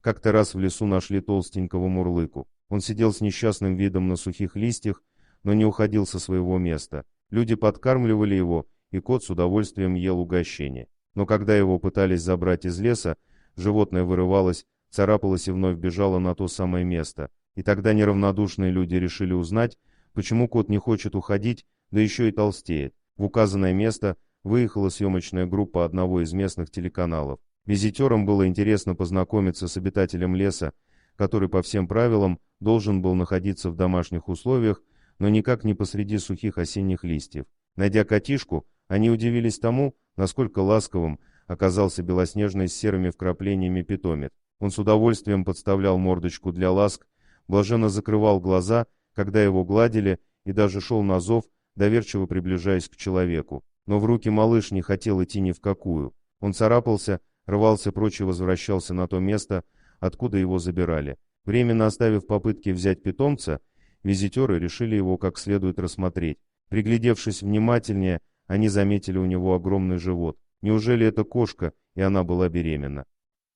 Как-то раз в лесу нашли толстенького мурлыку. Он сидел с несчастным видом на сухих листьях, но не уходил со своего места. Люди подкармливали его, и кот с удовольствием ел угощение. Но когда его пытались забрать из леса, животное вырывалось, царапалось и вновь бежало на то самое место. И тогда неравнодушные люди решили узнать, почему кот не хочет уходить, да еще и толстеет. В указанное место выехала съемочная группа одного из местных телеканалов. Визитерам было интересно познакомиться с обитателем леса, который по всем правилам должен был находиться в домашних условиях, но никак не посреди сухих осенних листьев. Найдя котишку, они удивились тому, насколько ласковым оказался белоснежный с серыми вкраплениями питомец. Он с удовольствием подставлял мордочку для ласк, блаженно закрывал глаза, когда его гладили, и даже шел на зов, доверчиво приближаясь к человеку. Но в руки малыш не хотел идти ни в какую. Он царапался, рвался прочь и возвращался на то место, откуда его забирали. Временно оставив попытки взять питомца, визитеры решили его как следует рассмотреть. Приглядевшись внимательнее, они заметили у него огромный живот. Неужели это кошка, и она была беременна?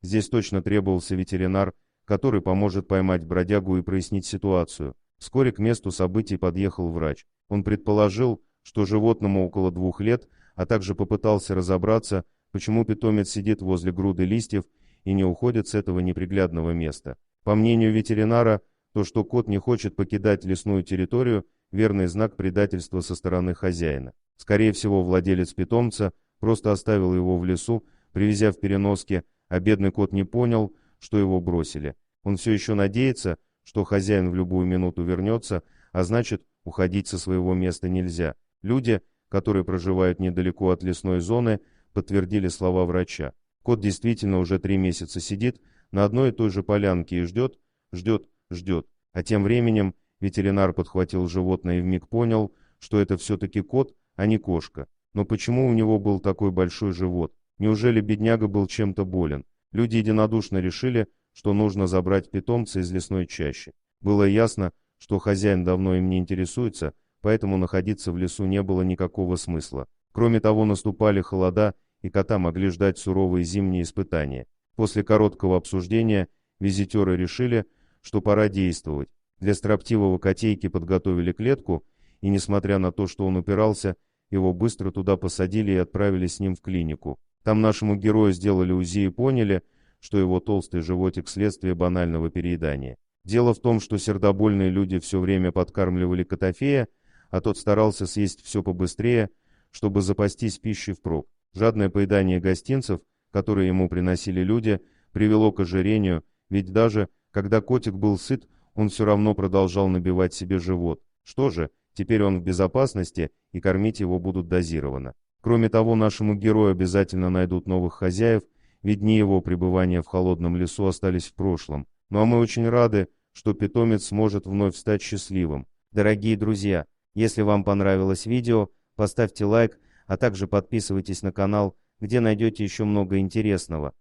Здесь точно требовался ветеринар, который поможет поймать бродягу и прояснить ситуацию. Вскоре к месту событий подъехал врач. Он предположил, что животному около 2 лет, а также попытался разобраться, почему питомец сидит возле груды листьев и не уходит с этого неприглядного места. По мнению ветеринара, то, что кот не хочет покидать лесную территорию, верный знак предательства со стороны хозяина. Скорее всего, владелец питомца просто оставил его в лесу, привезя в переноске, а бедный кот не понял, что его бросили. Он все еще надеется, что хозяин в любую минуту вернется, а значит, уходить со своего места нельзя. Люди, которые проживают недалеко от лесной зоны, подтвердили слова врача. Кот действительно уже 3 месяца сидит на одной и той же полянке и ждет, ждет, ждет. А тем временем ветеринар подхватил животное и вмиг понял, что это все-таки кот, а не кошка. Но почему у него был такой большой живот? Неужели бедняга был чем-то болен? Люди единодушно решили, что нужно забрать питомца из лесной чащи. Было ясно, что хозяин давно им не интересуется, поэтому находиться в лесу не было никакого смысла. Кроме того, наступали холода, и кота могли ждать суровые зимние испытания. После короткого обсуждения визитеры решили, что пора действовать. Для строптивого котейки подготовили клетку, и несмотря на то, что он упирался, его быстро туда посадили и отправили с ним в клинику. Там нашему герою сделали УЗИ и поняли, что его толстый животик следствие банального переедания. Дело в том, что сердобольные люди все время подкармливали котофея, а тот старался съесть все побыстрее, чтобы запастись пищей впрок. Жадное поедание гостинцев, которые ему приносили люди, привело к ожирению, ведь даже когда котик был сыт, он все равно продолжал набивать себе живот. Что же, теперь он в безопасности, и кормить его будут дозированно. Кроме того, нашему герою обязательно найдут новых хозяев, ведь дни его пребывания в холодном лесу остались в прошлом. Ну а мы очень рады, что питомец сможет вновь стать счастливым. Дорогие друзья, если вам понравилось видео, поставьте лайк, а также подписывайтесь на канал, где найдете еще много интересного.